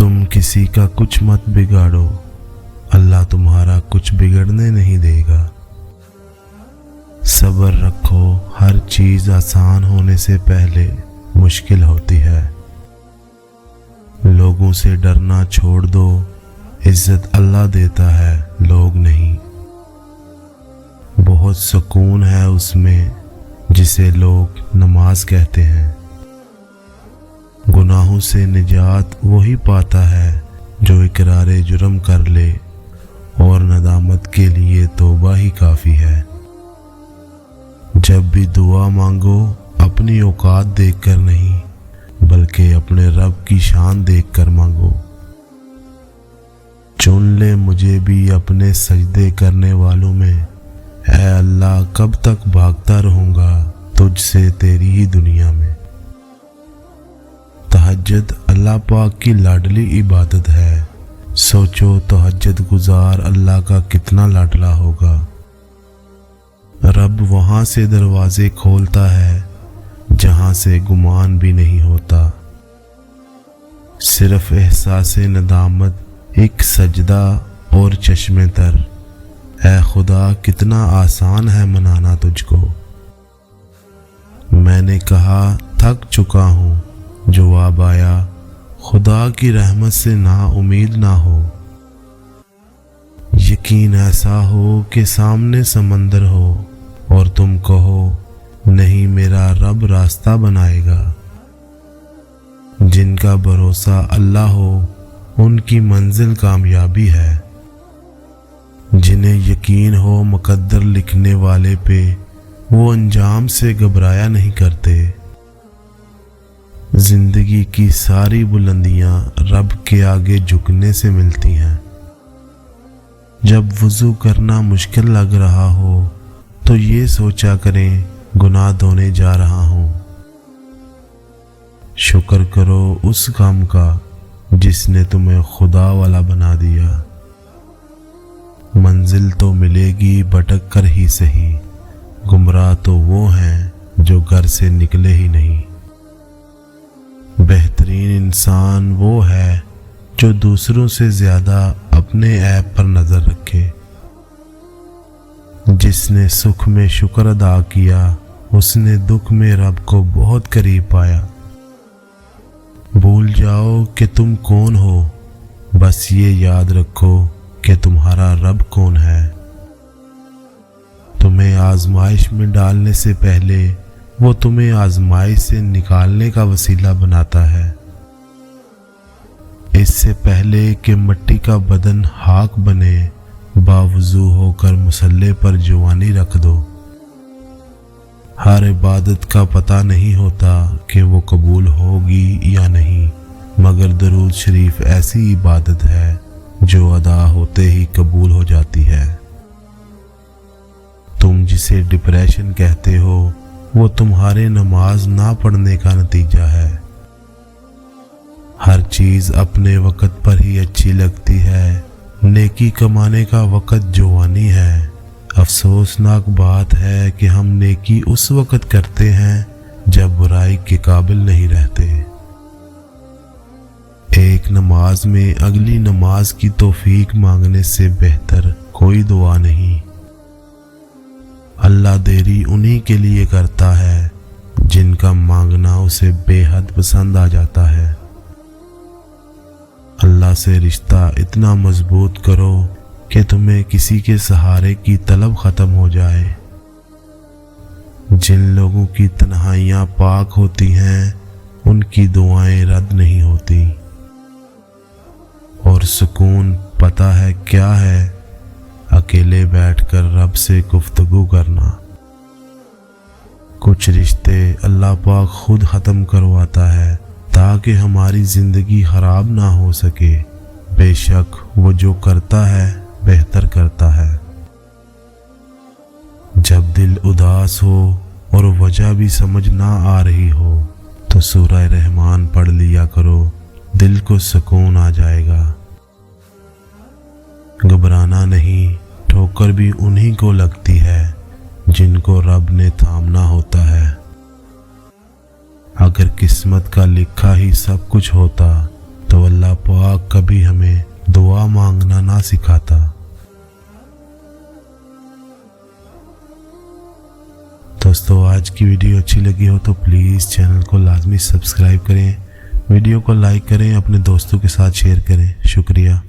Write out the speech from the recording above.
तुम किसी का कुछ मत बिगाड़ो, अल्लाह तुम्हारा कुछ बिगड़ने नहीं देगा। सब्र रखो, हर चीज आसान होने से पहले मुश्किल होती है। लोगों से डरना छोड़ दो, इज्जत अल्लाह देता है, लोग नहीं। बहुत सुकून है उसमें जिसे लोग नमाज कहते हैं। गुनाहों से निजात वही पाता है जो इकरारे जुर्म कर ले, और नदामत के लिए तौबा ही काफ़ी है। जब भी दुआ मांगो अपनी औकात देखकर नहीं, बल्कि अपने रब की शान देखकर मांगो। चुन ले मुझे भी अपने सजदे करने वालों में, ऐ अल्लाह कब तक भागता रहूँगा तुझसे तेरी ही दुनिया में। तहज्जुद अल्लाह पाक की लाडली इबादत है। सोचो तहज्जुद गुजार अल्लाह का कितना लाडला होगा। रब वहाँ से दरवाजे खोलता है जहाँ से गुमान भी नहीं होता। सिर्फ एहसास-ए नदामत एक सजदा और चश्मे तर, ऐ खुदा कितना आसान है मनाना तुझको। मैंने कहा थक चुका हूँ, जवाब आया खुदा की रहमत से ना उम्मीद ना हो। यकीन ऐसा हो कि सामने समंदर हो और तुम कहो नहीं मेरा रब रास्ता बनाएगा। जिनका भरोसा अल्लाह हो उनकी मंजिल कामयाबी है। जिन्हें यकीन हो मुकद्दर लिखने वाले पे, वो अंजाम से घबराया नहीं करते। जिंदगी की सारी बुलंदियां रब के आगे झुकने से मिलती हैं। जब वुज़ू करना मुश्किल लग रहा हो तो ये सोचा करें गुनाह धोने जा रहा हूँ। शुक्र करो उस काम का जिसने तुम्हें खुदा वाला बना दिया। मंजिल तो मिलेगी भटक कर ही सही, गुमराह तो वो हैं जो घर से निकले ही नहीं। बेहतरीन इंसान वो है जो दूसरों से ज्यादा अपने ऐब पर नजर रखे। जिसने सुख में शुक्र अदा किया उसने दुख में रब को बहुत करीब पाया। भूल जाओ कि तुम कौन हो, बस ये याद रखो कि तुम्हारा रब कौन है। तुम्हें आजमाइश में डालने से पहले वो तुम्हें आजमाइश से निकालने का वसीला बनाता है। इससे पहले कि मिट्टी का बदन हाक बने, बावजू होकर मुसल्ले पर जवानी रख दो। हर इबादत का पता नहीं होता कि वो कबूल होगी या नहीं, मगर दरूद शरीफ ऐसी इबादत है जो अदा होते ही कबूल हो जाती है। तुम जिसे डिप्रेशन कहते हो वो तुम्हारे नमाज ना पढ़ने का नतीजा है। हर चीज अपने वक़्त पर ही अच्छी लगती है। नेकी कमाने का वक़्त जवानी है। अफसोसनाक बात है कि हम नेकी उस वक़्त करते हैं जब बुराई के काबिल नहीं रहते। एक नमाज में अगली नमाज की तौफीक मांगने से बेहतर कोई दुआ नहीं। अल्लाह देरी उन्हीं के लिए करता है जिनका मांगना उसे बेहद पसंद आ जाता है। अल्लाह से रिश्ता इतना मजबूत करो कि तुम्हें किसी के सहारे की तलब खत्म हो जाए। जिन लोगों की तन्हाइयाँ पाक होती हैं उनकी दुआएं रद्द नहीं होती। और सुकून पता है क्या है? अकेले बैठकर रब से गुफ्तगू करना। कुछ रिश्ते अल्लाह पाक खुद ख़त्म करवाता है ताकि हमारी ज़िंदगी ख़राब ना हो सके। बेशक वो जो करता है बेहतर करता है। जब दिल उदास हो और वजह भी समझ ना आ रही हो तो सूरह रहमान पढ़ लिया करो, दिल को सुकून आ जाएगा। घबराना नहीं, ठोकर भी उन्हीं को लगती है जिनको रब ने थामना होता है। अगर किस्मत का लिखा ही सब कुछ होता तो अल्लाह पाक इत्तेफाक कभी हमें दुआ मांगना ना सिखाता। दोस्तों, आज की वीडियो अच्छी लगी हो तो प्लीज़ चैनल को लाजमी सब्सक्राइब करें, वीडियो को लाइक करें, अपने दोस्तों के साथ शेयर करें। शुक्रिया।